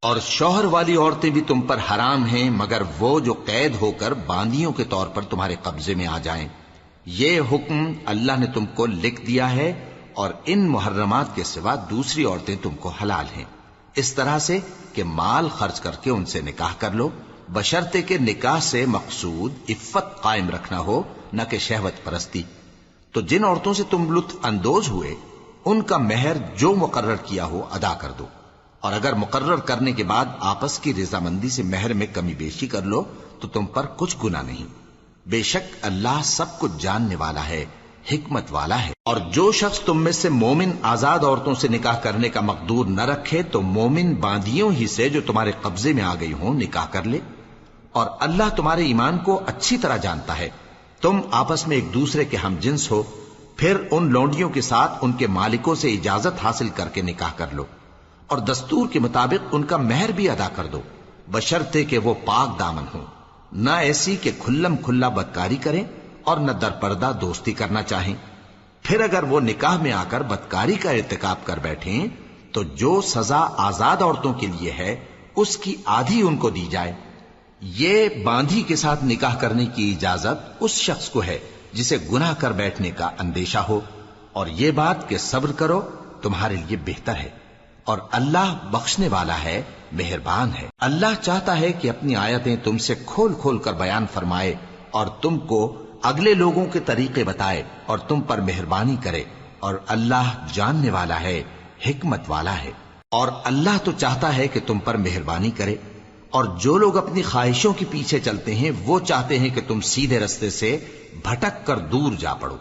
اور شوہر والی عورتیں بھی تم پر حرام ہیں مگر وہ جو قید ہو کر باندیوں کے طور پر تمہارے قبضے میں آ جائیں۔ یہ حکم اللہ نے تم کو لکھ دیا ہے، اور ان محرمات کے سوا دوسری عورتیں تم کو حلال ہیں، اس طرح سے کہ مال خرچ کر کے ان سے نکاح کر لو، بشرطے کہ نکاح سے مقصود عفت قائم رکھنا ہو، نہ کہ شہوت پرستی۔ تو جن عورتوں سے تم لطف اندوز ہوئے ان کا مہر جو مقرر کیا ہو ادا کر دو، اور اگر مقرر کرنے کے بعد آپس کی رضامندی سے مہر میں کمی بیشی کر لو تو تم پر کچھ گناہ نہیں۔ بے شک اللہ سب کچھ جاننے والا ہے، حکمت والا ہے۔ اور جو شخص تم میں سے مومن آزاد عورتوں سے نکاح کرنے کا مقدور نہ رکھے تو مومن باندیوں ہی سے جو تمہارے قبضے میں آ گئی ہوں نکاح کر لے، اور اللہ تمہارے ایمان کو اچھی طرح جانتا ہے۔ تم آپس میں ایک دوسرے کے ہم جنس ہو، پھر ان لونڈیوں کے ساتھ ان کے مالکوں سے اجازت حاصل کر کے نکاح کر لو، اور دستور کے مطابق ان کا مہر بھی ادا کر دو، بشرطے کہ وہ پاک دامن ہوں، نہ ایسی کہ کھلم کھلا بدکاری کریں اور نہ در پردہ دوستی کرنا چاہیں۔ پھر اگر وہ نکاح میں آ کر بدکاری کا ارتکاب کر بیٹھیں تو جو سزا آزاد عورتوں کے لیے ہے اس کی آدھی ان کو دی جائے۔ یہ باندھی کے ساتھ نکاح کرنے کی اجازت اس شخص کو ہے جسے گناہ کر بیٹھنے کا اندیشہ ہو، اور یہ بات کہ صبر کرو تمہارے لیے بہتر ہے، اور اللہ بخشنے والا ہے، مہربان ہے۔ اللہ چاہتا ہے کہ اپنی آیتیں تم سے کھول کھول کر بیان فرمائے اور تم کو اگلے لوگوں کے طریقے بتائے اور تم پر مہربانی کرے، اور اللہ جاننے والا ہے، حکمت والا ہے۔ اور اللہ تو چاہتا ہے کہ تم پر مہربانی کرے، اور جو لوگ اپنی خواہشوں کے پیچھے چلتے ہیں وہ چاہتے ہیں کہ تم سیدھے رستے سے بھٹک کر دور جا پڑو۔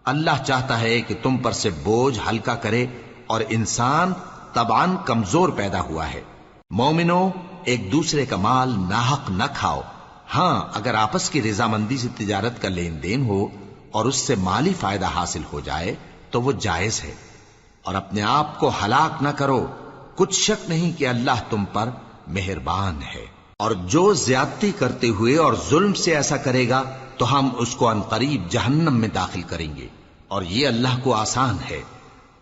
اللہ چاہتا ہے کہ تم پر سے بوجھ ہلکا کرے، اور انسان طبعاً کمزور پیدا ہوا ہے۔ مومنوں، ایک دوسرے کا مال ناحق نہ کھاؤ، ہاں اگر آپس کی رضامندی سے تجارت کا لین دین ہو اور اس سے مالی فائدہ حاصل ہو جائے تو وہ جائز ہے، اور اپنے آپ کو ہلاک نہ کرو، کچھ شک نہیں کہ اللہ تم پر مہربان ہے۔ اور جو زیادتی کرتے ہوئے اور ظلم سے ایسا کرے گا تو ہم اس کو عنقریب جہنم میں داخل کریں گے، اور یہ اللہ کو آسان ہے۔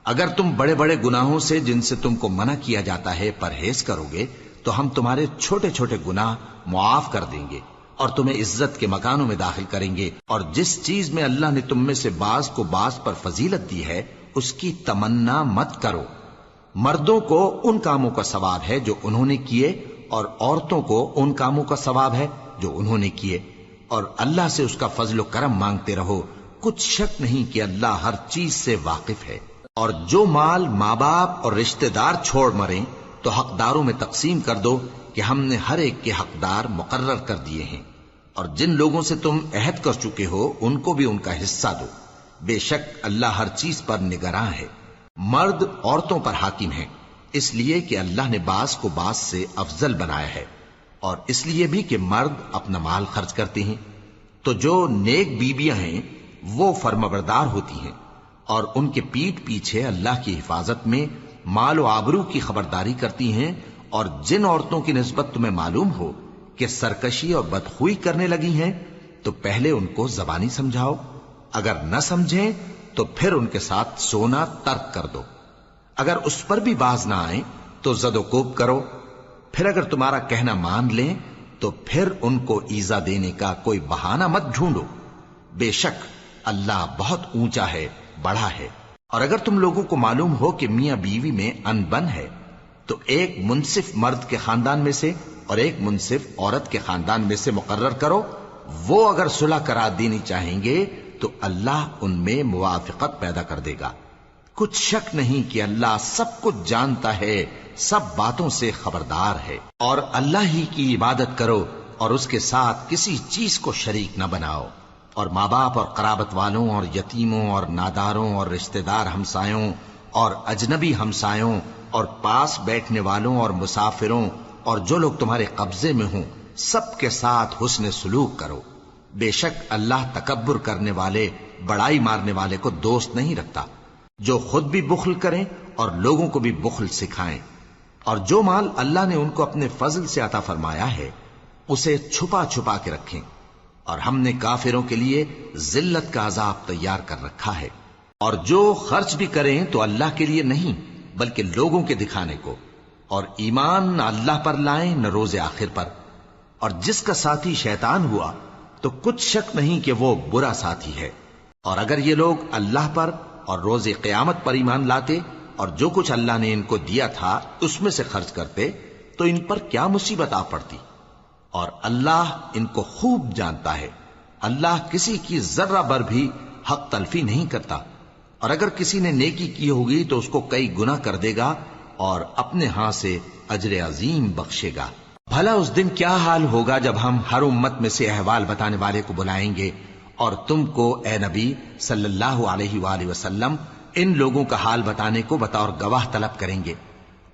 اگر تم بڑے بڑے گناہوں سے جن سے تم کو منع کیا جاتا ہے پرہیز کرو گے تو ہم تمہارے چھوٹے چھوٹے گناہ معاف کر دیں گے اور تمہیں عزت کے مکانوں میں داخل کریں گے۔ اور جس چیز میں اللہ نے تم میں سے بعض کو بعض پر فضیلت دی ہے اس کی تمنا مت کرو۔ مردوں کو ان کاموں کا ثواب ہے جو انہوں نے کیے، اور عورتوں کو ان کاموں کا ثواب ہے جو انہوں نے کیے، اور اللہ سے اس کا فضل و کرم مانگتے رہو، کچھ شک نہیں کہ اللہ ہر چیز سے واقف ہے۔ اور جو مال ماں باپ اور رشتہ دار چھوڑ مریں تو حقداروں میں تقسیم کر دو کہ ہم نے ہر ایک کے حقدار مقرر کر دیے ہیں، اور جن لوگوں سے تم عہد کر چکے ہو ان کو بھی ان کا حصہ دو، بے شک اللہ ہر چیز پر نگراں ہے۔ مرد عورتوں پر حاکم ہیں، اس لیے کہ اللہ نے بعض کو بعض سے افضل بنایا ہے، اور اس لیے بھی کہ مرد اپنا مال خرچ کرتے ہیں۔ تو جو نیک بیویاں ہیں وہ فرمانبردار ہوتی ہیں، اور ان کے پیٹھ پیچھے اللہ کی حفاظت میں مال و آبرو کی خبرداری کرتی ہیں۔ اور جن عورتوں کی نسبت تمہیں معلوم ہو کہ سرکشی اور بدخوئی کرنے لگی ہیں تو پہلے ان کو زبانی سمجھاؤ، اگر نہ سمجھیں تو پھر ان کے ساتھ سونا ترک کر دو۔ اگر اس پر بھی باز نہ آئیں تو زد و کوب کرو، پھر اگر تمہارا کہنا مان لیں تو پھر ان کو ایذا دینے کا کوئی بہانہ مت ڈھونڈو، بے شک اللہ بہت اونچا ہے، بڑا ہے۔ اور اگر تم لوگوں کو معلوم ہو کہ میاں بیوی میں انبن ہے تو ایک منصف مرد کے خاندان میں سے اور ایک منصف عورت کے خاندان میں سے مقرر کرو، وہ اگر صلح کرا دینی چاہیں گے تو اللہ ان میں موافقت پیدا کر دے گا۔ کچھ شک نہیں کہ اللہ سب کچھ جانتا ہے، سب باتوں سے خبردار ہے۔ اور اللہ ہی کی عبادت کرو اور اس کے ساتھ کسی چیز کو شریک نہ بناؤ، اور ماں باپ اور قرابت والوں اور یتیموں اور ناداروں اور رشتہ دار ہمسایوں اور اجنبی ہمسایوں اور پاس بیٹھنے والوں اور مسافروں اور جو لوگ تمہارے قبضے میں ہوں سب کے ساتھ حسن سلوک کرو، بے شک اللہ تکبر کرنے والے، بڑائی مارنے والے کو دوست نہیں رکھتا۔ جو خود بھی بخل کریں اور لوگوں کو بھی بخل سکھائیں، اور جو مال اللہ نے ان کو اپنے فضل سے عطا فرمایا ہے اسے چھپا چھپا کے رکھیں، اور ہم نے کافروں کے لیے ذلت کا عذاب تیار کر رکھا ہے۔ اور جو خرچ بھی کریں تو اللہ کے لیے نہیں بلکہ لوگوں کے دکھانے کو، اور ایمان نہ اللہ پر لائیں نہ روز آخر پر، اور جس کا ساتھی شیطان ہوا تو کچھ شک نہیں کہ وہ برا ساتھی ہے۔ اور اگر یہ لوگ اللہ پر اور روز قیامت پر ایمان لاتے اور جو کچھ اللہ نے ان کو دیا تھا اس میں سے خرچ کرتے تو ان پر کیا مصیبت آ پڑتی، اور اللہ ان کو خوب جانتا ہے۔ اللہ کسی کی ذرہ بر بھی حق تلفی نہیں کرتا، اور اگر کسی نے نیکی کی ہوگی تو اس کو کئی گنا کر دے گا اور اپنے ہاں سے اجر عظیم بخشے گا۔ بھلا اس دن کیا حال ہوگا جب ہم ہر امت میں سے احوال بتانے والے کو بلائیں گے اور تم کو اے نبی صلی اللہ علیہ وآلہ وسلم ان لوگوں کا حال بتانے کو بطور گواہ طلب کریں گے۔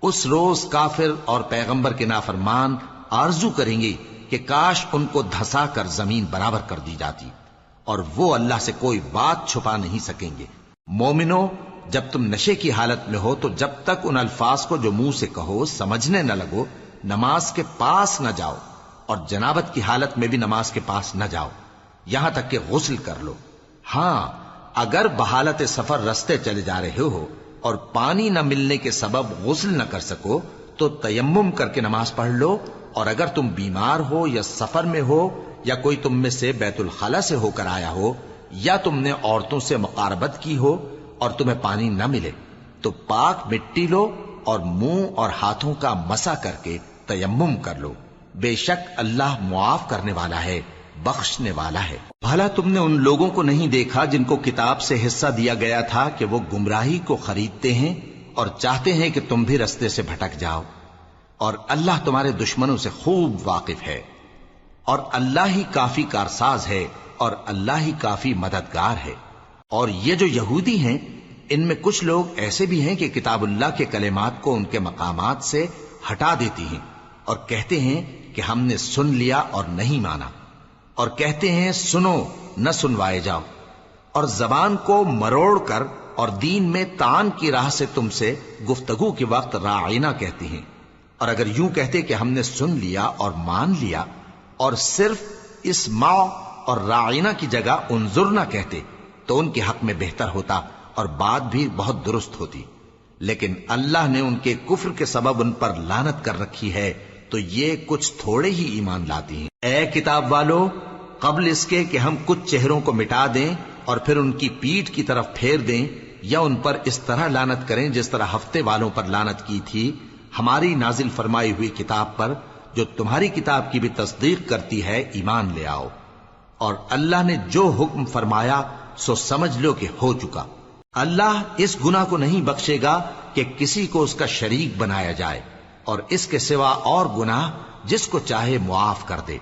اس روز کافر اور پیغمبر کے نافرمان آرزو کریں گے کہ کاش ان کو دھسا کر زمین برابر کر دی جاتی، اور وہ اللہ سے کوئی بات چھپا نہیں سکیں گے۔ مومنو، جب تم نشے کی حالت میں ہو تو جب تک ان الفاظ کو جو منہ سے کہو سمجھنے نہ لگو نماز کے پاس نہ جاؤ، اور جنابت کی حالت میں بھی نماز کے پاس نہ جاؤ یہاں تک کہ غسل کر لو۔ ہاں، اگر بحالت سفر رستے چلے جا رہے ہو اور پانی نہ ملنے کے سبب غسل نہ کر سکو تو تیمم کر کے نماز پڑھ لو، اور اگر تم بیمار ہو یا سفر میں ہو یا کوئی تم میں سے بیت الخلا سے ہو کر آیا ہو یا تم نے عورتوں سے مقاربت کی ہو اور تمہیں پانی نہ ملے تو پاک مٹی لو اور منہ اور ہاتھوں کا مسح کر کے تیمم کر لو، بے شک اللہ معاف کرنے والا ہے، بخشنے والا ہے۔ بھلا تم نے ان لوگوں کو نہیں دیکھا جن کو کتاب سے حصہ دیا گیا تھا کہ وہ گمراہی کو خریدتے ہیں اور چاہتے ہیں کہ تم بھی رستے سے بھٹک جاؤ، اور اللہ تمہارے دشمنوں سے خوب واقف ہے، اور اللہ ہی کافی کارساز ہے اور اللہ ہی کافی مددگار ہے۔ اور یہ جو یہودی ہیں ان میں کچھ لوگ ایسے بھی ہیں کہ کتاب اللہ کے کلمات کو ان کے مقامات سے ہٹا دیتی ہیں اور کہتے ہیں کہ ہم نے سن لیا اور نہیں مانا، اور کہتے ہیں سنو نہ سنوائے جاؤ، اور زبان کو مروڑ کر اور دین میں طعن کی راہ سے تم سے گفتگو کے وقت راعینا کہتی ہیں، اور اگر یوں کہتے کہ ہم نے سن لیا اور مان لیا اور صرف اسمع اور راعینا کی جگہ انظرنا کہتے تو ان کے حق میں بہتر ہوتا اور بات بھی بہت درست ہوتی، لیکن اللہ نے ان کے کفر کے سبب ان پر لعنت کر رکھی ہے تو یہ کچھ تھوڑے ہی ایمان لاتی ہیں۔ اے کتاب والو، قبل اس کے کہ ہم کچھ چہروں کو مٹا دیں اور پھر ان کی پیٹھ کی طرف پھیر دیں یا ان پر اس طرح لعنت کریں جس طرح ہفتے والوں پر لعنت کی تھی، ہماری نازل فرمائی ہوئی کتاب پر جو تمہاری کتاب کی بھی تصدیق کرتی ہے ایمان لے آؤ، اور اللہ نے جو حکم فرمایا سو سمجھ لو کہ ہو چکا۔ اللہ اس گناہ کو نہیں بخشے گا کہ کسی کو اس کا شریک بنایا جائے، اور اس کے سوا اور گناہ جس کو چاہے معاف کر دے،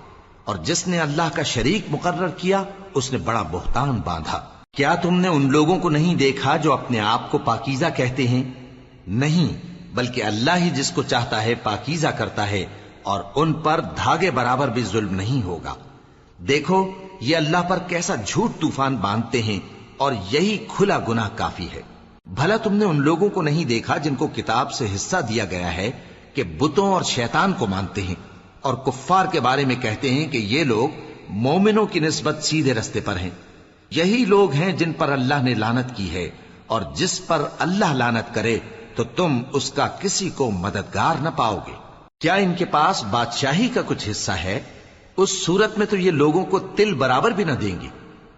اور جس نے اللہ کا شریک مقرر کیا اس نے بڑا بہتان باندھا۔ کیا تم نے ان لوگوں کو نہیں دیکھا جو اپنے آپ کو پاکیزہ کہتے ہیں؟ نہیں، بلکہ اللہ ہی جس کو چاہتا ہے پاکیزہ کرتا ہے، اور ان پر دھاگے برابر بھی ظلم نہیں ہوگا۔ دیکھو یہ اللہ پر کیسا جھوٹ طوفان باندھتے ہیں، اور یہی کھلا گناہ کافی ہے۔ بھلا تم نے ان لوگوں کو نہیں دیکھا جن کو کتاب سے حصہ دیا گیا ہے کہ بتوں اور شیطان کو مانتے ہیں، اور کفار کے بارے میں کہتے ہیں کہ یہ لوگ مومنوں کی نسبت سیدھے رستے پر ہیں۔ یہی لوگ ہیں جن پر اللہ نے لعنت کی ہے، اور جس پر اللہ لعنت کرے تو تم اس کا کسی کو مددگار نہ پاؤ گے۔ کیا ان کے پاس بادشاہی کا کچھ حصہ ہے؟ اس صورت میں تو یہ لوگوں کو تل برابر بھی نہ دیں گے،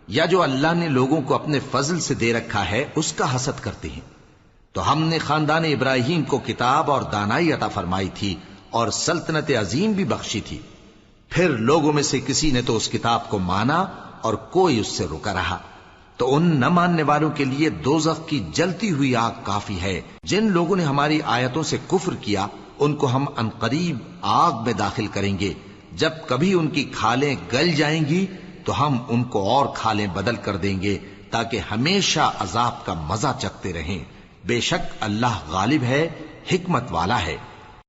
یا جو اللہ نے لوگوں کو اپنے فضل سے دے رکھا ہے اس کا حسد کرتے ہیں۔ تو ہم نے خاندان ابراہیم کو کتاب اور دانائی عطا فرمائی تھی اور سلطنت عظیم بھی بخشی تھی، پھر لوگوں میں سے کسی نے تو اس کتاب کو مانا اور کوئی اس سے رکا رہا، تو ان نہ ماننے والوں کے لیے دوزخ کی جلتی ہوئی آگ کافی ہے۔ جن لوگوں نے ہماری آیتوں سے کفر کیا ان کو ہم عنقریب آگ میں داخل کریں گے، جب کبھی ان کی کھالیں گل جائیں گی تو ہم ان کو اور کھالیں بدل کر دیں گے تاکہ ہمیشہ عذاب کا مزہ چکھتے رہیں۔ بے شک اللہ غالب ہے، حکمت والا ہے۔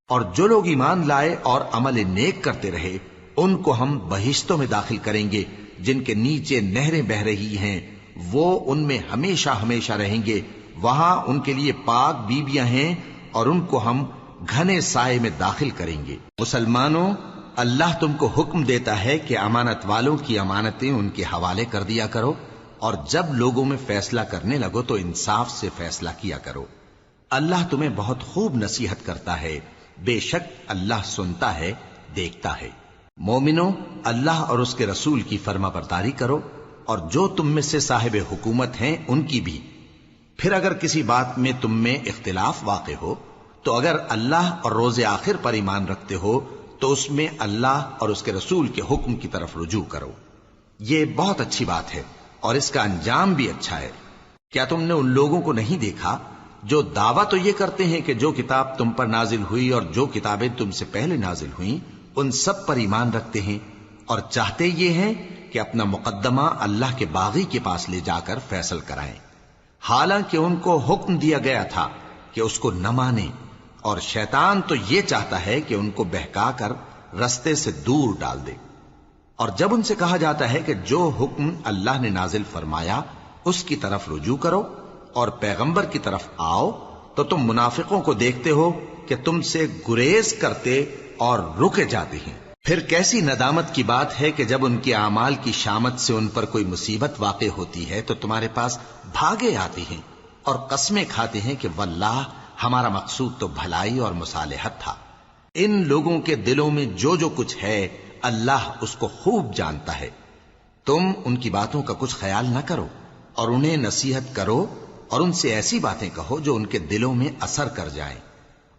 اور جو لوگ ایمان لائے اور عمل نیک کرتے رہے ان کو ہم بہشتوں میں داخل کریں گے جن کے نیچے نہریں بہ رہی ہیں، وہ ان میں ہمیشہ ہمیشہ رہیں گے، وہاں ان کے لیے پاک بیویاں ہیں اور ان کو ہم گھنے سائے میں داخل کریں گے۔ مسلمانوں، اللہ تم کو حکم دیتا ہے کہ امانت والوں کی امانتیں ان کے حوالے کر دیا کرو، اور جب لوگوں میں فیصلہ کرنے لگو تو انصاف سے فیصلہ کیا کرو۔ اللہ تمہیں بہت خوب نصیحت کرتا ہے، بے شک اللہ سنتا ہے، دیکھتا ہے۔ مومنو، اللہ اور اس کے رسول کی فرما برداری کرو، اور جو تم میں سے صاحب حکومت ہیں ان کی بھی۔ پھر اگر کسی بات میں تم میں اختلاف واقع ہو تو اگر اللہ اور روز آخر پر ایمان رکھتے ہو تو اس میں اللہ اور اس کے رسول کے حکم کی طرف رجوع کرو۔ یہ بہت اچھی بات ہے اور اس کا انجام بھی اچھا ہے۔ کیا تم نے ان لوگوں کو نہیں دیکھا جو دعویٰ تو یہ کرتے ہیں کہ جو کتاب تم پر نازل ہوئی اور جو کتابیں تم سے پہلے نازل ہوئیں ان سب پر ایمان رکھتے ہیں، اور چاہتے یہ ہیں کہ اپنا مقدمہ اللہ کے باغی کے پاس لے جا کر فیصل کرائیں، حالانکہ ان کو حکم دیا گیا تھا کہ اس کو نہ مانیں، اور شیطان تو یہ چاہتا ہے کہ ان کو بہکا کر رستے سے دور ڈال دے۔ اور جب ان سے کہا جاتا ہے کہ جو حکم اللہ نے نازل فرمایا اس کی طرف رجوع کرو اور پیغمبر کی طرف آؤ، تو تم منافقوں کو دیکھتے ہو کہ تم سے گریز کرتے اور رکے جاتے ہیں۔ پھر کیسی ندامت کی بات ہے کہ جب ان کے اعمال کی شامت سے ان پر کوئی مصیبت واقع ہوتی ہے تو تمہارے پاس بھاگے آتے ہیں اور قسمیں کھاتے ہیں کہ واللہ ہمارا مقصود تو بھلائی اور مصالحت تھا۔ ان لوگوں کے دلوں میں جو جو کچھ ہے اللہ اس کو خوب جانتا ہے۔ تم ان کی باتوں کا کچھ خیال نہ کرو اور انہیں نصیحت کرو اور ان سے ایسی باتیں کہو جو ان کے دلوں میں اثر کر جائیں۔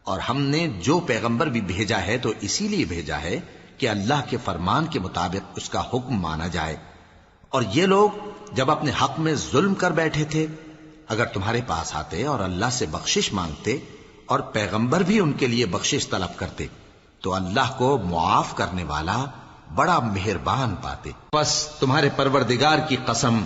اور ہم نے جو پیغمبر بھی بھیجا ہے تو اسی لیے بھیجا ہے کہ اللہ کے فرمان کے مطابق اس کا حکم مانا جائے۔ اور یہ لوگ جب اپنے حق میں ظلم کر بیٹھے تھے، اگر تمہارے پاس آتے اور اللہ سے بخشش مانگتے اور پیغمبر بھی ان کے لیے بخشش طلب کرتے تو اللہ کو معاف کرنے والا بڑا مہربان پاتے۔ بس تمہارے پروردگار کی قسم،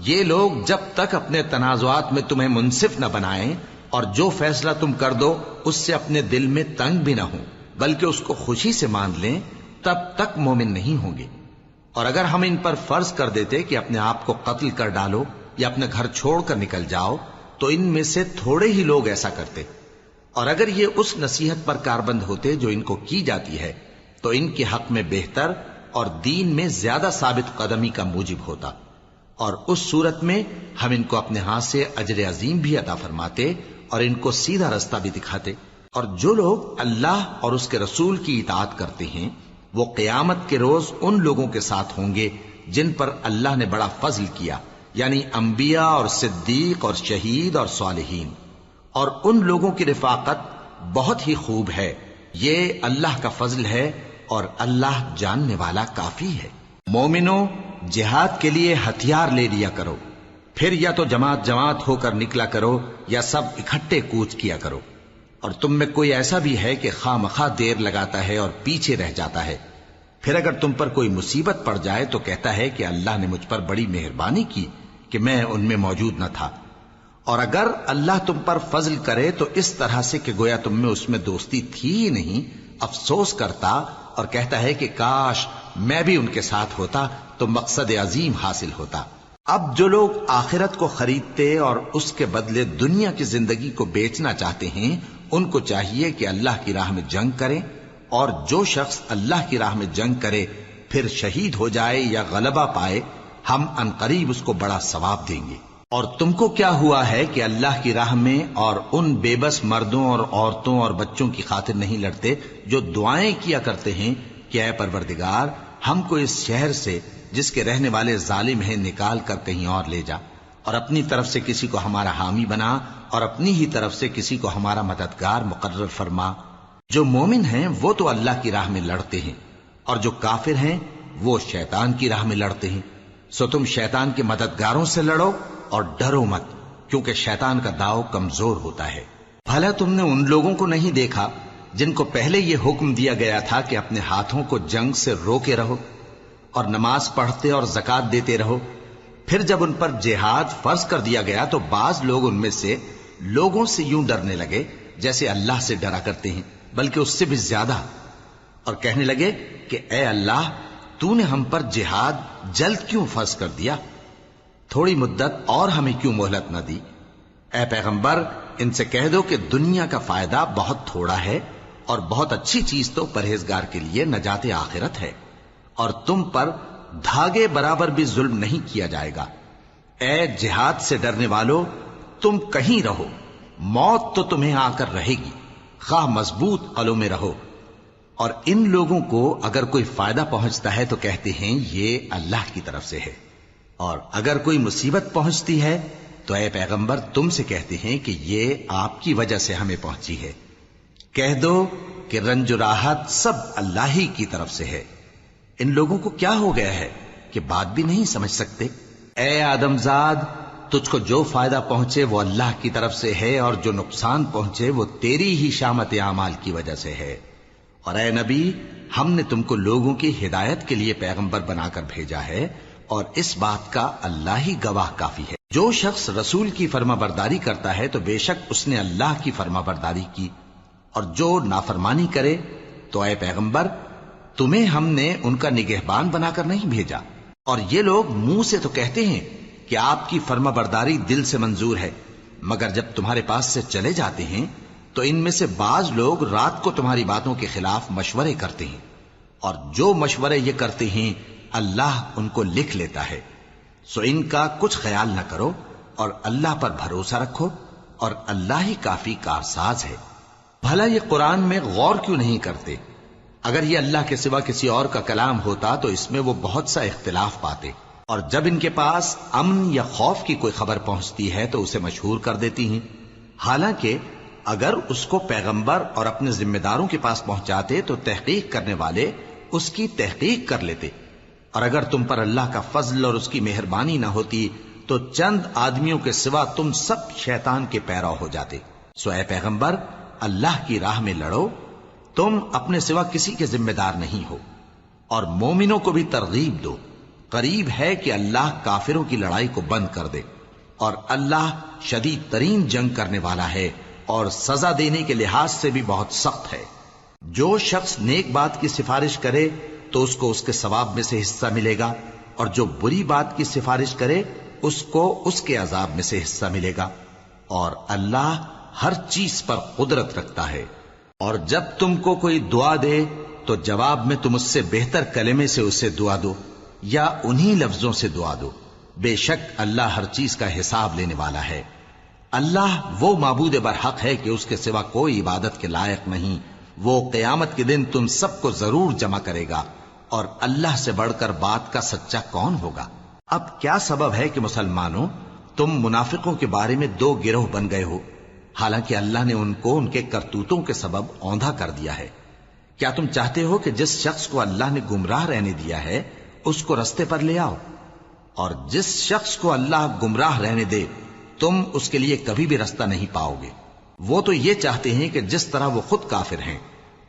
یہ لوگ جب تک اپنے تنازعات میں تمہیں منصف نہ بنائیں اور جو فیصلہ تم کر دو اس سے اپنے دل میں تنگ بھی نہ ہوں بلکہ اس کو خوشی سے مان لیں، تب تک مومن نہیں ہوں گے۔ اور اگر ہم ان پر فرض کر دیتے کہ اپنے آپ کو قتل کر ڈالو یا اپنے گھر چھوڑ کر نکل جاؤ تو ان میں سے تھوڑے ہی لوگ ایسا کرتے، اور اگر یہ اس نصیحت پر کاربند ہوتے جو ان کو کی جاتی ہے تو ان کے حق میں بہتر اور دین میں زیادہ ثابت قدمی کا موجب ہوتا، اور اس صورت میں ہم ان کو اپنے ہاتھ سے اجر عظیم بھی عطا فرماتے اور ان کو سیدھا رستہ بھی دکھاتے۔ اور جو لوگ اللہ اور اس کے رسول کی اطاعت کرتے ہیں وہ قیامت کے روز ان لوگوں کے ساتھ ہوں گے جن پر اللہ نے بڑا فضل کیا، یعنی انبیاء اور صدیق اور شہید اور صالحین، اور ان لوگوں کی رفاقت بہت ہی خوب ہے۔ یہ اللہ کا فضل ہے اور اللہ جاننے والا کافی ہے۔ مومنو، جہاد کے لیے ہتھیار لے لیا کرو، پھر یا تو جماعت جماعت ہو کر نکلا کرو یا سب اکٹھے کوچ کیا کرو۔ اور تم میں کوئی ایسا بھی ہے کہ خواہ مخواہ دیر لگاتا ہے اور پیچھے رہ جاتا ہے، پھر اگر تم پر کوئی مصیبت پڑ جائے تو کہتا ہے کہ اللہ نے مجھ پر بڑی مہربانی کی کہ میں ان میں موجود نہ تھا۔ اور اگر اللہ تم پر فضل کرے تو اس طرح سے کہ گویا تم میں اس میں دوستی تھی ہی نہیں، افسوس کرتا اور کہتا ہے کہ کاش میں بھی ان کے ساتھ ہوتا تو مقصد عظیم حاصل ہوتا۔ اب جو لوگ آخرت کو خریدتے اور اس کے بدلے دنیا کی زندگی کو بیچنا چاہتے ہیں ان کو چاہیے کہ اللہ کی راہ میں جنگ کریں، اور جو شخص اللہ کی راہ میں جنگ کرے پھر شہید ہو جائے یا غلبہ پائے ہم عنقریب اس کو بڑا ثواب دیں گے۔ اور تم کو کیا ہوا ہے کہ اللہ کی راہ میں اور ان بے بس مردوں اور عورتوں اور بچوں کی خاطر نہیں لڑتے جو دعائیں کیا کرتے ہیں کہ اے پروردگار ہم کو اس شہر سے جس کے رہنے والے ظالم ہیں نکال کر کہیں اور لے جا، اور اپنی طرف سے کسی کو ہمارا حامی بنا اور اپنی ہی طرف سے کسی کو ہمارا مددگار مقرر فرما۔ جو مومن ہیں وہ تو اللہ کی راہ میں لڑتے ہیں، اور جو کافر ہیں وہ شیطان کی راہ میں لڑتے ہیں، سو تم شیطان کے مددگاروں سے لڑو اور ڈرو مت، کیونکہ شیطان کا داؤ کمزور ہوتا ہے۔ بھلا تم نے ان لوگوں کو نہیں دیکھا جن کو پہلے یہ حکم دیا گیا تھا کہ اپنے ہاتھوں کو جنگ سے روکے رہو اور نماز پڑھتے اور زکوٰۃ دیتے رہو، پھر جب ان پر جہاد فرض کر دیا گیا تو بعض لوگ ان میں سے لوگوں سے یوں ڈرنے لگے جیسے اللہ سے ڈرا کرتے ہیں، بلکہ اس سے بھی زیادہ، اور کہنے لگے کہ اے اللہ تو نے ہم پر جہاد جلد کیوں فرض کر دیا، تھوڑی مدت اور ہمیں کیوں مہلت نہ دی۔ اے پیغمبر ان سے کہہ دو کہ دنیا کا فائدہ بہت تھوڑا ہے اور بہت اچھی چیز تو پرہیزگار کے لیے نجات آخرت ہے، اور تم پر دھاگے برابر بھی ظلم نہیں کیا جائے گا۔ اے جہاد سے ڈرنے والو، تم کہیں رہو، موت تو تمہیں آ کر رہے گی، خواہ مضبوط قلعوں میں رہو۔ اور ان لوگوں کو اگر کوئی فائدہ پہنچتا ہے تو کہتے ہیں یہ اللہ کی طرف سے ہے، اور اگر کوئی مصیبت پہنچتی ہے تو اے پیغمبر تم سے کہتے ہیں کہ یہ آپ کی وجہ سے ہمیں پہنچی ہے۔ کہہ دو کہ رنج و راحت سب اللہ ہی کی طرف سے ہے۔ ان لوگوں کو کیا ہو گیا ہے کہ بات بھی نہیں سمجھ سکتے؟ اے آدم زاد، تجھ کو جو فائدہ پہنچے وہ اللہ کی طرف سے ہے، اور جو نقصان پہنچے وہ تیری ہی شامت اعمال کی وجہ سے ہے۔ اور اے نبی، ہم نے تم کو لوگوں کی ہدایت کے لیے پیغمبر بنا کر بھیجا ہے، اور اس بات کا اللہ ہی گواہ کافی ہے۔ جو شخص رسول کی فرما برداری کرتا ہے تو بے شک اس نے اللہ کی فرما برداری کی، اور جو نافرمانی کرے تو اے پیغمبر تمہیں ہم نے ان کا نگہبان بنا کر نہیں بھیجا۔ اور یہ لوگ منہ سے تو کہتے ہیں کہ آپ کی فرما برداری دل سے منظور ہے، مگر جب تمہارے پاس سے چلے جاتے ہیں تو ان میں سے بعض لوگ رات کو تمہاری باتوں کے خلاف مشورے کرتے ہیں، اور جو مشورے یہ کرتے ہیں اللہ ان کو لکھ لیتا ہے۔ سو ان کا کچھ خیال نہ کرو اور اللہ پر بھروسہ رکھو، اور اللہ ہی کافی کارساز ہے۔ بھلا یہ قرآن میں غور کیوں نہیں کرتے؟ اگر یہ اللہ کے سوا کسی اور کا کلام ہوتا تو اس میں وہ بہت سا اختلاف پاتے، اور جب ان کے پاس امن یا خوف کی کوئی خبر پہنچتی ہے تو اسے مشہور کر دیتی ہیں، حالانکہ اگر اس کو پیغمبر اور اپنے ذمہ داروں کے پاس پہنچاتے تو تحقیق کرنے والے اس کی تحقیق کر لیتے، اور اگر تم پر اللہ کا فضل اور اس کی مہربانی نہ ہوتی تو چند آدمیوں کے سوا تم سب شیطان کے پیرو ہو جاتے۔ سو اے پیغمبر، اللہ کی راہ میں لڑو، تم اپنے سوا کسی کے ذمہ دار نہیں ہو، اور مومنوں کو بھی ترغیب دو۔ قریب ہے کہ اللہ کافروں کی لڑائی کو بند کر دے، اور اللہ شدید ترین جنگ کرنے والا ہے اور سزا دینے کے لحاظ سے بھی بہت سخت ہے۔ جو شخص نیک بات کی سفارش کرے تو اس کو اس کے ثواب میں سے حصہ ملے گا، اور جو بری بات کی سفارش کرے اس کو اس کے عذاب میں سے حصہ ملے گا، اور اللہ ہر چیز پر قدرت رکھتا ہے۔ اور جب تم کو کوئی دعا دے تو جواب میں تم اس سے بہتر کلمے سے اسے دعا دو، یا انہی لفظوں سے دعا دو، بے شک اللہ ہر چیز کا حساب لینے والا ہے۔ اللہ وہ معبود برحق ہے کہ اس کے سوا کوئی عبادت کے لائق نہیں۔ وہ قیامت کے دن تم سب کو ضرور جمع کرے گا، اور اللہ سے بڑھ کر بات کا سچا کون ہوگا؟ اب کیا سبب ہے کہ مسلمانوں تم منافقوں کے بارے میں دو گروہ بن گئے ہو، حالانکہ اللہ نے ان کو ان کے کرتوتوں کے سبب اوندھا کر دیا ہے؟ کیا تم چاہتے ہو کہ جس شخص کو اللہ نے گمراہ رہنے دیا ہے اس کو رستے پر لے آؤ، اور جس شخص کو اللہ گمراہ رہنے دے تم اس کے لیے کبھی بھی رستہ نہیں پاؤ گے؟ وہ تو یہ چاہتے ہیں کہ جس طرح وہ خود کافر ہیں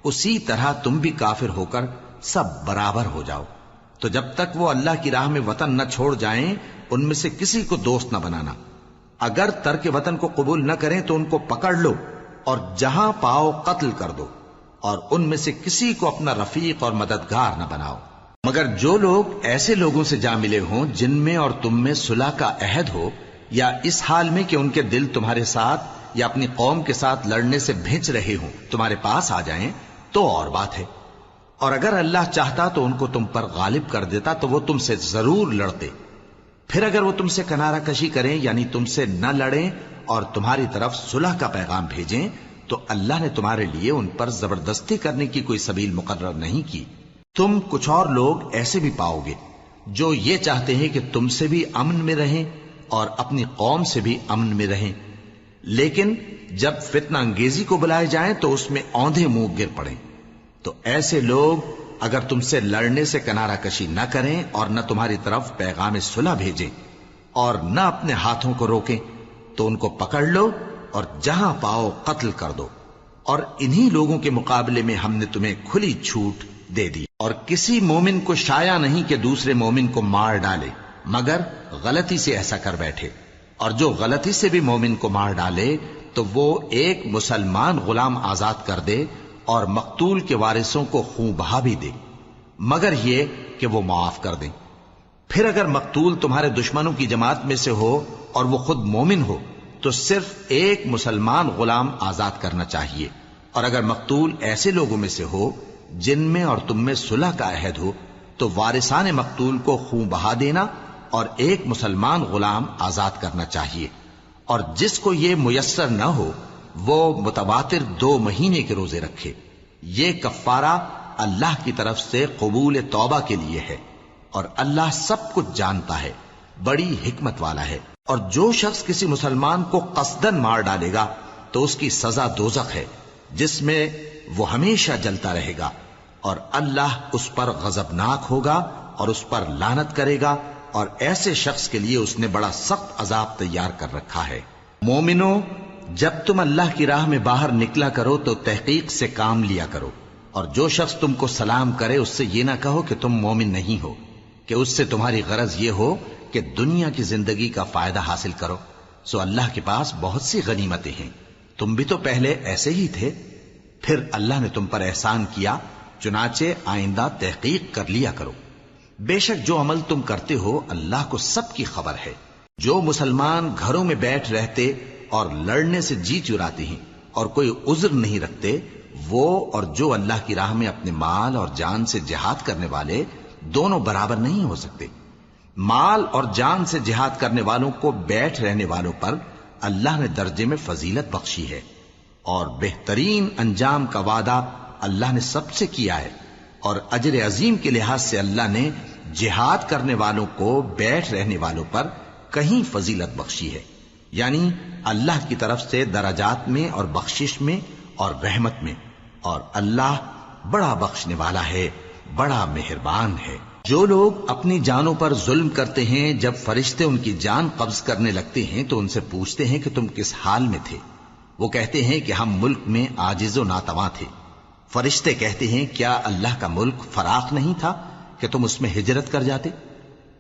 اسی طرح تم بھی کافر ہو کر سب برابر ہو جاؤ۔ تو جب تک وہ اللہ کی راہ میں وطن نہ چھوڑ جائیں ان میں سے کسی کو دوست نہ بنانا۔ اگر ترک وطن کو قبول نہ کریں تو ان کو پکڑ لو اور جہاں پاؤ قتل کر دو، اور ان میں سے کسی کو اپنا رفیق اور مددگار نہ بناؤ، مگر جو لوگ ایسے لوگوں سے جا ملے ہوں جن میں اور تم میں صلح کا عہد ہو، یا اس حال میں کہ ان کے دل تمہارے ساتھ یا اپنی قوم کے ساتھ لڑنے سے بھنچ رہے ہوں تمہارے پاس آ جائیں تو اور بات ہے، اور اگر اللہ چاہتا تو ان کو تم پر غالب کر دیتا تو وہ تم سے ضرور لڑتے۔ پھر اگر وہ تم سے کنارہ کشی کریں یعنی تم سے نہ لڑیں اور تمہاری طرف صلح کا پیغام بھیجیں تو اللہ نے تمہارے لیے ان پر زبردستی کرنے کی کوئی سبیل مقرر نہیں کی۔ تم کچھ اور لوگ ایسے بھی پاؤ گے جو یہ چاہتے ہیں کہ تم سے بھی امن میں رہیں اور اپنی قوم سے بھی امن میں رہیں، لیکن جب فتنہ انگیزی کو بلائے جائیں تو اس میں اوندھے منہ گر پڑیں۔ تو ایسے لوگ اگر تم سے لڑنے سے کنارہ کشی نہ کریں اور نہ تمہاری طرف پیغام صلح بھیجیں اور نہ اپنے ہاتھوں کو روکیں تو ان کو پکڑ لو اور جہاں پاؤ قتل کر دو، اور انہی لوگوں کے مقابلے میں ہم نے تمہیں کھلی چھوٹ دے دی۔ اور کسی مومن کو شایع نہیں کہ دوسرے مومن کو مار ڈالے مگر غلطی سے ایسا کر بیٹھے، اور جو غلطی سے بھی مومن کو مار ڈالے تو وہ ایک مسلمان غلام آزاد کر دے اور مقتول کے وارثوں کو خون بہا بھی دے، مگر یہ کہ وہ معاف کر دیں۔ پھر اگر مقتول تمہارے دشمنوں کی جماعت میں سے ہو اور وہ خود مومن ہو تو صرف ایک مسلمان غلام آزاد کرنا چاہیے، اور اگر مقتول ایسے لوگوں میں سے ہو جن میں اور تم میں صلح کا عہد ہو تو وارثان مقتول کو خون بہا دینا اور ایک مسلمان غلام آزاد کرنا چاہیے، اور جس کو یہ میسر نہ ہو وہ متواتر 2 مہینے کے روزے رکھے. یہ کفارہ اللہ کی طرف سے قبول توبہ کے لیے ہے، اور اللہ سب کچھ جانتا ہے، بڑی حکمت والا ہے. اور جو شخص کسی مسلمان کو قصدن مار ڈالے گا تو اس کی سزا دوزخ ہے، جس میں وہ ہمیشہ جلتا رہے گا، اور اللہ اس پر غضبناک ہوگا اور اس پر لعنت کرے گا، اور ایسے شخص کے لیے اس نے بڑا سخت عذاب تیار کر رکھا ہے. مومنو، جب تم اللہ کی راہ میں باہر نکلا کرو تو تحقیق سے کام لیا کرو، اور جو شخص تم کو سلام کرے اس سے یہ نہ کہو کہ تم مومن نہیں ہو، کہ اس سے تمہاری غرض یہ ہو کہ دنیا کی زندگی کا فائدہ حاصل کرو. سو اللہ کے پاس بہت سی غنیمتیں ہیں، تم بھی تو پہلے ایسے ہی تھے، پھر اللہ نے تم پر احسان کیا، چنانچہ آئندہ تحقیق کر لیا کرو. بے شک جو عمل تم کرتے ہو اللہ کو سب کی خبر ہے. جو مسلمان گھروں میں بیٹھ رہتے اور لڑنے سے جی چراتے ہیں اور کوئی عذر نہیں رکھتے، وہ اور جو اللہ کی راہ میں اپنے مال اور جان سے جہاد کرنے والے دونوں برابر نہیں ہو سکتے. مال اور جان سے جہاد کرنے والوں کو بیٹھ رہنے والوں پر اللہ نے درجے میں فضیلت بخشی ہے، اور بہترین انجام کا وعدہ اللہ نے سب سے کیا ہے. اور اجر عظیم کے لحاظ سے اللہ نے جہاد کرنے والوں کو بیٹھ رہنے والوں پر کہیں فضیلت بخشی ہے، یعنی اللہ کی طرف سے درجات میں اور بخشش میں اور رحمت میں. اور اللہ بڑا بخشنے والا ہے، بڑا مہربان ہے. جو لوگ اپنی جانوں پر ظلم کرتے ہیں، جب فرشتے ان کی جان قبض کرنے لگتے ہیں تو ان سے پوچھتے ہیں کہ تم کس حال میں تھے؟ وہ کہتے ہیں کہ ہم ملک میں عاجز و ناتواں تھے. فرشتے کہتے ہیں کیا اللہ کا ملک فراخ نہیں تھا کہ تم اس میں ہجرت کر جاتے؟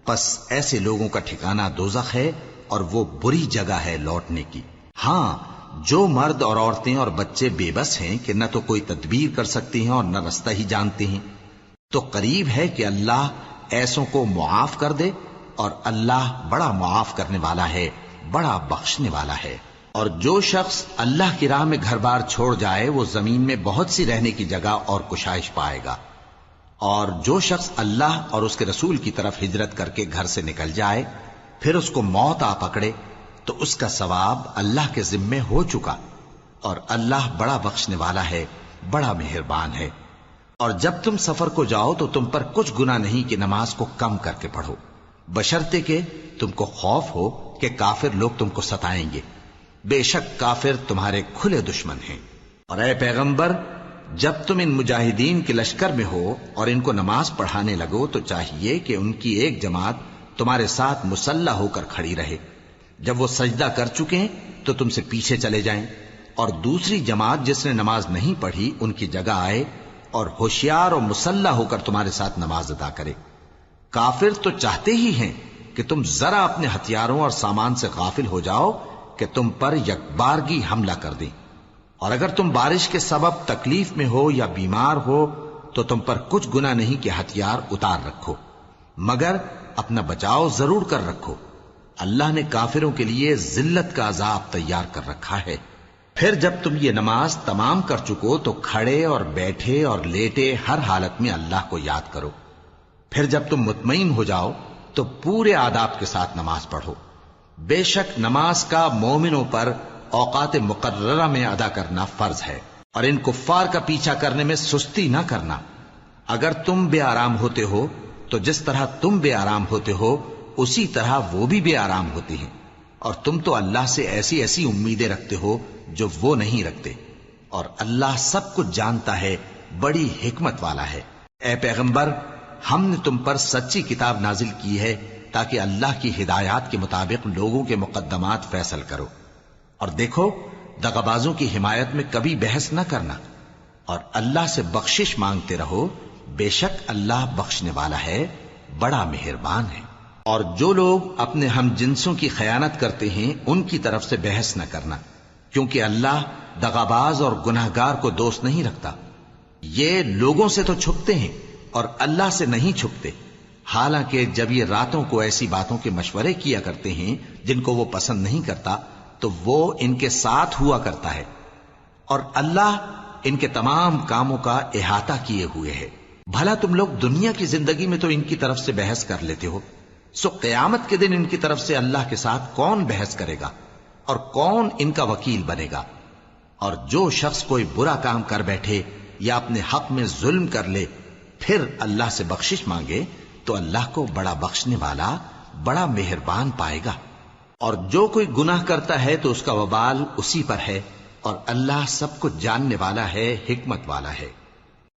پس ایسے لوگوں کا ٹھکانہ دوزخ ہے، اور وہ بری جگہ ہے لوٹنے کی. ہاں، جو مرد اور عورتیں اور بچے بے بس ہیں کہ نہ تو کوئی تدبیر کر سکتے ہیں اور نہ رستہ ہی جانتے ہیں، تو قریب ہے کہ اللہ ایسوں کو معاف کر دے، اور اللہ بڑا معاف کرنے والا ہے، بڑا بخشنے والا ہے. اور جو شخص اللہ کی راہ میں گھر بار چھوڑ جائے وہ زمین میں بہت سی رہنے کی جگہ اور کشائش پائے گا. اور جو شخص اللہ اور اس کے رسول کی طرف ہجرت کر کے گھر سے نکل جائے پھر اس کو موت آ پکڑے تو اس کا ثواب اللہ کے ذمے ہو چکا، اور اللہ بڑا بخشنے والا ہے، بڑا مہربان ہے. اور جب تم سفر کو جاؤ تو تم پر کچھ گناہ نہیں کہ نماز کو کم کر کے پڑھو، بشرطے کہ تم کو خوف ہو کہ کافر لوگ تم کو ستائیں گے. بے شک کافر تمہارے کھلے دشمن ہیں. اور اے پیغمبر، جب تم ان مجاہدین کے لشکر میں ہو اور ان کو نماز پڑھانے لگو تو چاہیے کہ ان کی ایک جماعت تمہارے ساتھ مسلح ہو کر کھڑی رہے. جب وہ سجدہ کر چکے تو تم سے پیچھے چلے جائیں، اور دوسری جماعت جس نے نماز نہیں پڑھی ان کی جگہ آئے اور ہوشیار اور مسلح ہو کر تمہارے ساتھ نماز ادا کرے. کافر تو چاہتے ہی ہیں کہ تم ذرا اپنے ہتھیاروں اور سامان سے غافل ہو جاؤ کہ تم پر یکبارگی حملہ کر دیں. اور اگر تم بارش کے سبب تکلیف میں ہو یا بیمار ہو تو تم پر کچھ گناہ نہیں کہ ہتھیار اتار رکھو، مگر اپنا بچاؤ ضرور کر رکھو. اللہ نے کافروں کے لیے ذلت کا عذاب تیار کر رکھا ہے. پھر جب تم یہ نماز تمام کر چکو تو کھڑے اور بیٹھے اور لیٹے ہر حالت میں اللہ کو یاد کرو. پھر جب تم مطمئن ہو جاؤ تو پورے آداب کے ساتھ نماز پڑھو. بے شک نماز کا مومنوں پر اوقات مقررہ میں ادا کرنا فرض ہے، اور ان کفار کا پیچھا کرنے میں سستی نہ کرنا. اگر تم بے آرام ہوتے ہو تو جس طرح تم بے آرام ہوتے ہو اسی طرح وہ بھی بے آرام ہوتے ہیں، اور تم تو اللہ سے ایسی ایسی امیدیں رکھتے ہو جو وہ نہیں رکھتے، اور اللہ سب کچھ جانتا ہے، بڑی حکمت والا ہے. اے پیغمبر، ہم نے تم پر سچی کتاب نازل کی ہے تاکہ اللہ کی ہدایات کے مطابق لوگوں کے مقدمات فیصل کرو. اور دیکھو، دغابازوں کی حمایت میں کبھی بحث نہ کرنا، اور اللہ سے بخشش مانگتے رہو. بے شک اللہ بخشنے والا ہے، بڑا مہربان ہے. اور جو لوگ اپنے ہم جنسوں کی خیانت کرتے ہیں ان کی طرف سے بحث نہ کرنا، کیونکہ اللہ دغاباز اور گناہگار کو دوست نہیں رکھتا. یہ لوگوں سے تو چھپتے ہیں اور اللہ سے نہیں چھپتے، حالانکہ جب یہ راتوں کو ایسی باتوں کے مشورے کیا کرتے ہیں جن کو وہ پسند نہیں کرتا تو وہ ان کے ساتھ ہوا کرتا ہے، اور اللہ ان کے تمام کاموں کا احاطہ کیے ہوئے ہے. بھلا تم لوگ دنیا کی زندگی میں تو ان کی طرف سے بحث کر لیتے ہو، سو قیامت کے دن ان کی طرف سے اللہ کے ساتھ کون بحث کرے گا اور کون ان کا وکیل بنے گا؟ اور جو شخص کوئی برا کام کر بیٹھے یا اپنے حق میں ظلم کر لے پھر اللہ سے بخشش مانگے تو اللہ کو بڑا بخشنے والا بڑا مہربان پائے گا. اور جو کوئی گناہ کرتا ہے تو اس کا وبال اسی پر ہے، اور اللہ سب کچھ جاننے والا ہے، حکمت والا ہے.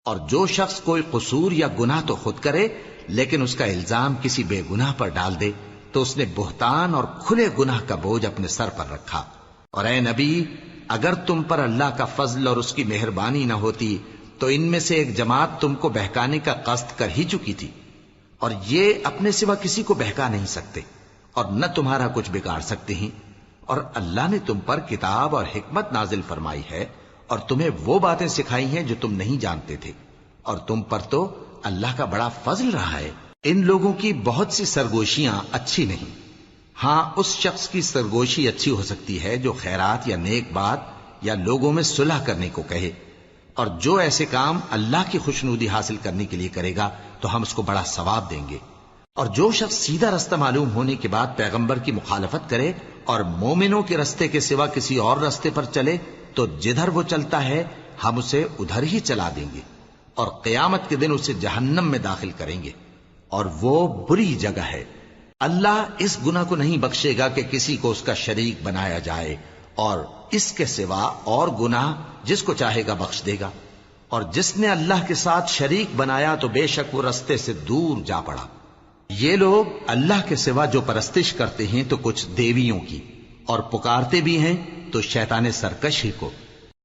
اور جو شخص کوئی قصور یا گناہ تو خود کرے لیکن اس کا الزام کسی بے گناہ پر ڈال دے تو اس نے بہتان اور کھلے گناہ کا بوجھ اپنے سر پر رکھا. اور اے نبی، اگر تم پر اللہ کا فضل اور اس کی مہربانی نہ ہوتی تو ان میں سے ایک جماعت تم کو بہکانے کا قصد کر ہی چکی تھی، اور یہ اپنے سوا کسی کو بہکا نہیں سکتے اور نہ تمہارا کچھ بگاڑ سکتے ہیں. اور اللہ نے تم پر کتاب اور حکمت نازل فرمائی ہے اور تمہیں وہ باتیں سکھائی ہیں جو تم نہیں جانتے تھے، اور تم پر تو اللہ کا بڑا فضل رہا ہے. ان لوگوں کی بہت سی سرگوشیاں اچھی نہیں. ہاں، اس شخص کی سرگوشی اچھی ہو سکتی ہے جو خیرات یا نیک بات یا لوگوں میں صلح کرنے کو کہے، اور جو ایسے کام اللہ کی خوشنودی حاصل کرنے کے لیے کرے گا تو ہم اس کو بڑا ثواب دیں گے. اور جو شخص سیدھا رستہ معلوم ہونے کے بعد پیغمبر کی مخالفت کرے اور مومنوں کے رستے کے سوا کسی اور رستے پر چلے تو جدھر وہ چلتا ہے ہم اسے ادھر ہی چلا دیں گے، اور قیامت کے دن اسے جہنم میں داخل کریں گے، اور وہ بری جگہ ہے. اللہ اس گناہ کو نہیں بخشے گا کہ کسی کو اس کا شریک بنایا جائے، اور اس کے سوا اور گناہ جس کو چاہے گا بخش دے گا. اور جس نے اللہ کے ساتھ شریک بنایا تو بے شک وہ رستے سے دور جا پڑا. یہ لوگ اللہ کے سوا جو پرستش کرتے ہیں تو کچھ دیویوں کی، اور پکارتے بھی ہیں تو شیطان سرکش ہی کو،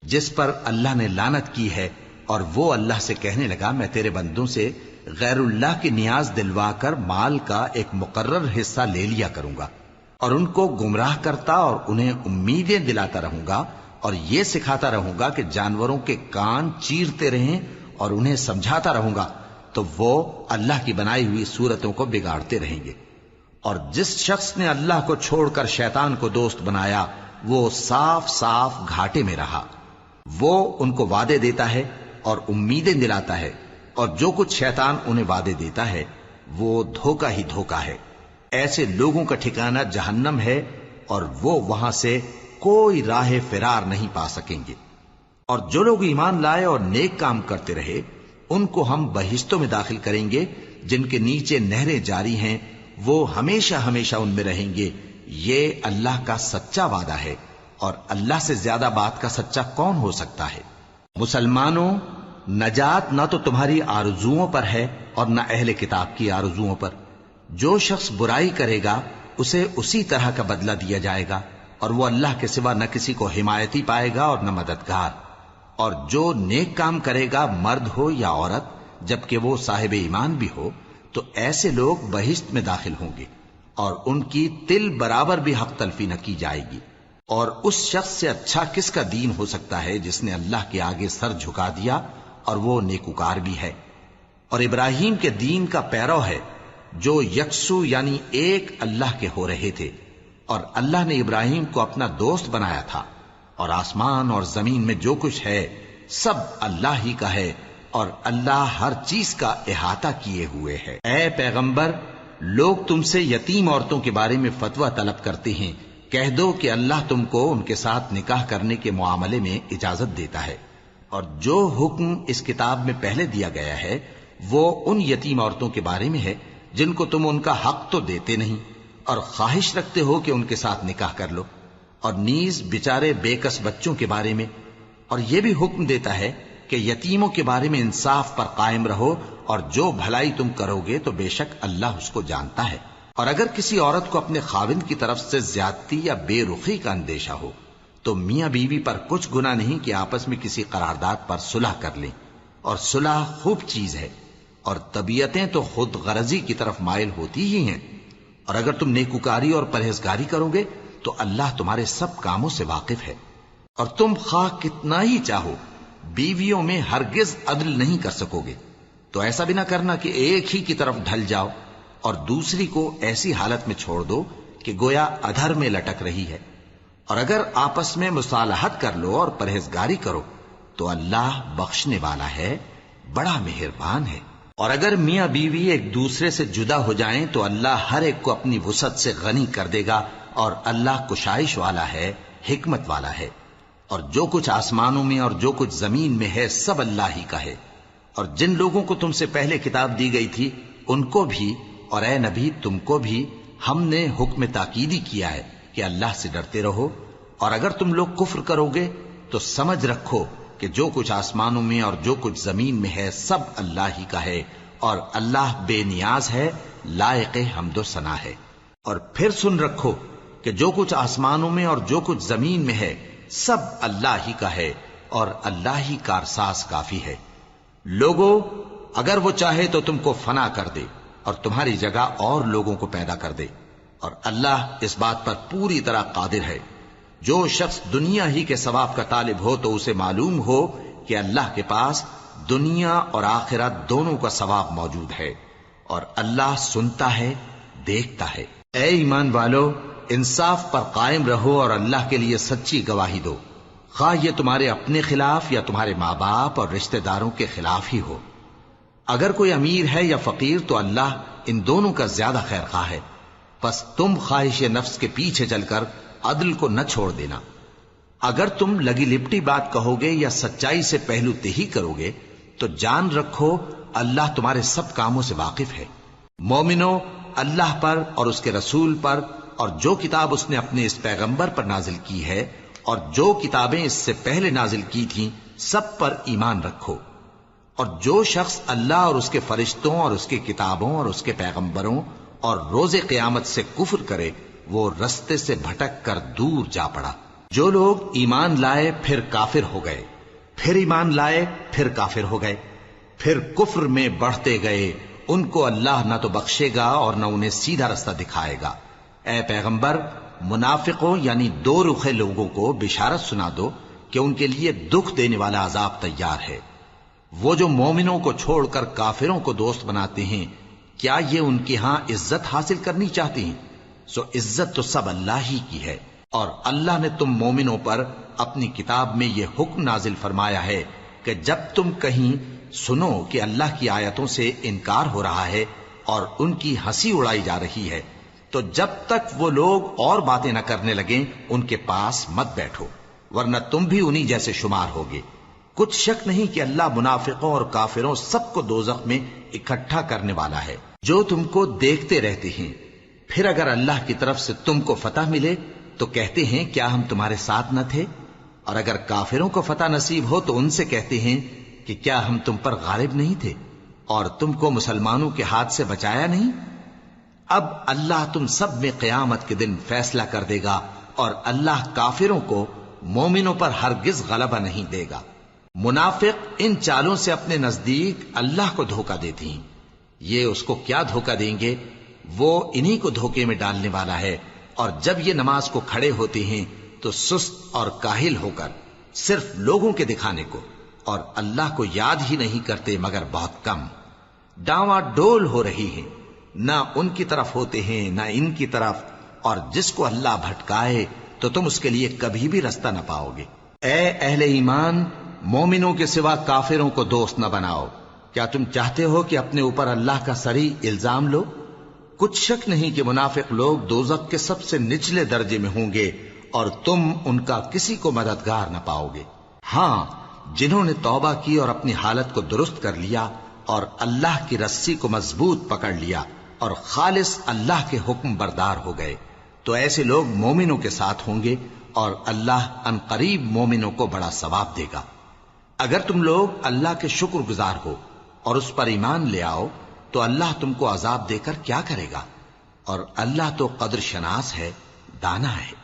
جس پر اللہ نے لعنت کی ہے. اور وہ اللہ سے کہنے لگا میں تیرے بندوں سے غیر اللہ کی نیاز دلوا کر مال کا ایک مقرر حصہ لے لیا کروں گا، اور ان کو گمراہ کرتا اور انہیں امیدیں دلاتا رہوں گا، اور یہ سکھاتا رہوں گا کہ جانوروں کے کان چیرتے رہیں، اور انہیں سمجھاتا رہوں گا تو وہ اللہ کی بنائی ہوئی صورتوں کو بگاڑتے رہیں گے. اور جس شخص نے اللہ کو چھوڑ کر شیطان کو دوست بنایا وہ صاف صاف گھاٹے میں رہا. وہ ان کو وعدے دیتا ہے اور امیدیں دلاتا ہے، اور جو کچھ شیطان انہیں وعدے دیتا ہے وہ دھوکہ ہی دھوکہ ہے. ایسے لوگوں کا ٹھکانہ جہنم ہے، اور وہ وہاں سے کوئی راہ فرار نہیں پا سکیں گے. اور جو لوگ ایمان لائے اور نیک کام کرتے رہے ان کو ہم بہشتوں میں داخل کریں گے جن کے نیچے نہریں جاری ہیں، وہ ہمیشہ ہمیشہ ان میں رہیں گے. یہ اللہ کا سچا وعدہ ہے، اور اللہ سے زیادہ بات کا سچا کون ہو سکتا ہے. مسلمانوں، نجات نہ تو تمہاری آرزوؤں پر ہے اور نہ اہل کتاب کی آرزوؤں پر. جو شخص برائی کرے گا اسے اسی طرح کا بدلہ دیا جائے گا، اور وہ اللہ کے سوا نہ کسی کو حمایتی پائے گا اور نہ مددگار. اور جو نیک کام کرے گا مرد ہو یا عورت جبکہ وہ صاحب ایمان بھی ہو تو ایسے لوگ بہشت میں داخل ہوں گے، اور ان کی تل برابر بھی حق تلفی نہ کی جائے گی. اور اس شخص سے اچھا کس کا دین ہو سکتا ہے جس نے اللہ کے آگے سر جھکا دیا اور وہ نیکوکار بھی ہے. اور ابراہیم کے دین کا پیرو ہے جو یکسو یعنی ایک اللہ کے ہو رہے تھے، اور اللہ نے ابراہیم کو اپنا دوست بنایا تھا. اور آسمان اور زمین میں جو کچھ ہے سب اللہ ہی کا ہے، اور اللہ ہر چیز کا احاطہ کیے ہوئے ہے. اے پیغمبر، لوگ تم سے یتیم عورتوں کے بارے میں فتویٰ طلب کرتے ہیں، کہہ دو کہ اللہ تم کو ان کے ساتھ نکاح کرنے کے معاملے میں اجازت دیتا ہے، اور جو حکم اس کتاب میں پہلے دیا گیا ہے وہ ان یتیم عورتوں کے بارے میں ہے جن کو تم ان کا حق تو دیتے نہیں اور خواہش رکھتے ہو کہ ان کے ساتھ نکاح کر لو، اور نیز بیچارے بے کس بچوں کے بارے میں. اور یہ بھی حکم دیتا ہے کہ یتیموں کے بارے میں انصاف پر قائم رہو، اور جو بھلائی تم کرو گے تو بے شک اللہ اس کو جانتا ہے. اور اگر کسی عورت کو اپنے خاوند کی طرف سے زیادتی یا بے رخی کا اندیشہ ہو تو میاں بیوی پر کچھ گناہ نہیں کہ آپس میں کسی قرارداد پر صلح کر لیں، اور صلح خوب چیز ہے. اور طبیعتیں تو خود غرضی کی طرف مائل ہوتی ہی ہیں. اور اگر تم نیکوکاری اور پرہیزگاری کرو گے تو اللہ تمہارے سب کاموں سے واقف ہے. اور تم خواہ کتنا ہی چاہو بیویوں میں ہرگز عدل نہیں کر سکو گے، تو ایسا بھی نہ کرنا کہ ایک ہی کی طرف ڈھل جاؤ اور دوسری کو ایسی حالت میں چھوڑ دو کہ گویا ادھر میں لٹک رہی ہے. اور اگر آپس میں مصالحت کر لو اور پرہیزگاری کرو تو اللہ بخشنے والا ہے، بڑا مہربان ہے. اور اگر میاں بیوی ایک دوسرے سے جدا ہو جائیں تو اللہ ہر ایک کو اپنی وسعت سے غنی کر دے گا، اور اللہ کشائش والا ہے، حکمت والا ہے. اور جو کچھ آسمانوں میں اور جو کچھ زمین میں ہے سب اللہ ہی کا ہے۔ اور جن لوگوں کو تم سے پہلے کتاب دی گئی تھی ان کو بھی اور اے نبی تم کو بھی ہم نے حکم تاکیدی کیا ہے کہ اللہ سے ڈرتے رہو، اور اگر تم لوگ کفر کرو گے تو سمجھ رکھو کہ جو کچھ آسمانوں میں اور جو کچھ زمین میں ہے سب اللہ ہی کا ہے، اور اللہ بے نیاز ہے، لائق حمد و ثنا ہے۔ اور پھر سن رکھو کہ جو کچھ آسمانوں میں اور جو کچھ زمین میں ہے سب اللہ ہی کا ہے، اور اللہ ہی کارساز کافی ہے۔ لوگو اگر وہ چاہے تو تم کو فنا کر دے اور تمہاری جگہ اور لوگوں کو پیدا کر دے، اور اللہ اس بات پر پوری طرح قادر ہے۔ جو شخص دنیا ہی کے ثواب کا طالب ہو تو اسے معلوم ہو کہ اللہ کے پاس دنیا اور آخرت دونوں کا ثواب موجود ہے، اور اللہ سنتا ہے، دیکھتا ہے۔ اے ایمان والو، انصاف پر قائم رہو اور اللہ کے لیے سچی گواہی دو، خواہ یہ تمہارے اپنے خلاف یا تمہارے ماں باپ اور رشتہ داروں کے خلاف ہی ہو۔ اگر کوئی امیر ہے یا فقیر تو اللہ ان دونوں کا زیادہ خیر خواہ ہے، پس تم خواہش نفس کے پیچھے چل کر عدل کو نہ چھوڑ دینا۔ اگر تم لگی لپٹی بات کہو گے یا سچائی سے پہلو تہی کرو گے تو جان رکھو اللہ تمہارے سب کاموں سے واقف ہے۔ مومنو، اللہ پر اور اس کے رسول پر اور جو کتاب اس نے اپنے اس پیغمبر پر نازل کی ہے اور جو کتابیں اس سے پہلے نازل کی تھیں سب پر ایمان رکھو، اور جو شخص اللہ اور اس کے فرشتوں اور اس کی کتابوں اور اس کے پیغمبروں اور روز قیامت سے کفر کرے وہ رستے سے بھٹک کر دور جا پڑا۔ جو لوگ ایمان لائے پھر کافر ہو گئے، پھر ایمان لائے پھر کافر ہو گئے، پھر کفر میں بڑھتے گئے، ان کو اللہ نہ تو بخشے گا اور نہ انہیں سیدھا رستہ دکھائے گا۔ اے پیغمبر، منافقوں یعنی دو رخے لوگوں کو بشارت سنا دو کہ ان کے لیے دکھ دینے والا عذاب تیار ہے۔ وہ جو مومنوں کو چھوڑ کر کافروں کو دوست بناتے ہیں، کیا یہ ان کے ہاں عزت حاصل کرنی چاہتے ہیں؟ سو عزت تو سب اللہ ہی کی ہے، اور اللہ نے تم مومنوں پر اپنی کتاب میں یہ حکم نازل فرمایا ہے کہ جب تم کہیں سنو کہ اللہ کی آیتوں سے انکار ہو رہا ہے اور ان کی ہنسی اڑائی جا رہی ہے تو جب تک وہ لوگ اور باتیں نہ کرنے لگیں ان کے پاس مت بیٹھو، ورنہ تم بھی انہی جیسے شمار ہوگے۔ کچھ شک نہیں کہ اللہ منافقوں اور کافروں سب کو دوزخ میں اکٹھا کرنے والا ہے، جو تم کو دیکھتے رہتے ہیں۔ پھر اگر اللہ کی طرف سے تم کو فتح ملے تو کہتے ہیں کیا ہم تمہارے ساتھ نہ تھے، اور اگر کافروں کو فتح نصیب ہو تو ان سے کہتے ہیں کہ کیا ہم تم پر غالب نہیں تھے اور تم کو مسلمانوں کے ہاتھ سے بچایا نہیں۔ اب اللہ تم سب میں قیامت کے دن فیصلہ کر دے گا، اور اللہ کافروں کو مومنوں پر ہرگز غلبہ نہیں دے گا۔ منافق ان چالوں سے اپنے نزدیک اللہ کو دھوکہ دیتی ہیں، یہ اس کو کیا دھوکہ دیں گے، وہ انہی کو دھوکے میں ڈالنے والا ہے۔ اور جب یہ نماز کو کھڑے ہوتے ہیں تو سست اور کاہل ہو کر صرف لوگوں کے دکھانے کو اور اللہ کو یاد ہی نہیں کرتے مگر بہت کم، ڈاواں ڈول ہو رہی ہیں، نہ ان کی طرف ہوتے ہیں نہ ان کی طرف، اور جس کو اللہ بھٹکائے تو تم اس کے لیے کبھی بھی رستہ نہ پاؤ گے۔ اے اہل ایمان، مومنوں کے سوا کافروں کو دوست نہ بناؤ۔ کیا تم چاہتے ہو کہ اپنے اوپر اللہ کا صریح الزام لو؟ کچھ شک نہیں کہ منافق لوگ دوزخ کے سب سے نچلے درجے میں ہوں گے اور تم ان کا کسی کو مددگار نہ پاؤ گے۔ ہاں، جنہوں نے توبہ کی اور اپنی حالت کو درست کر لیا اور اللہ کی رسی کو مضبوط پکڑ لیا اور خالص اللہ کے حکم بردار ہو گئے تو ایسے لوگ مومنوں کے ساتھ ہوں گے، اور اللہ ان قریب مومنوں کو بڑا ثواب دے گا۔ اگر تم لوگ اللہ کے شکر گزار ہو اور اس پر ایمان لے آؤ تو اللہ تم کو عذاب دے کر کیا کرے گا، اور اللہ تو قدر شناس ہے، دانا ہے۔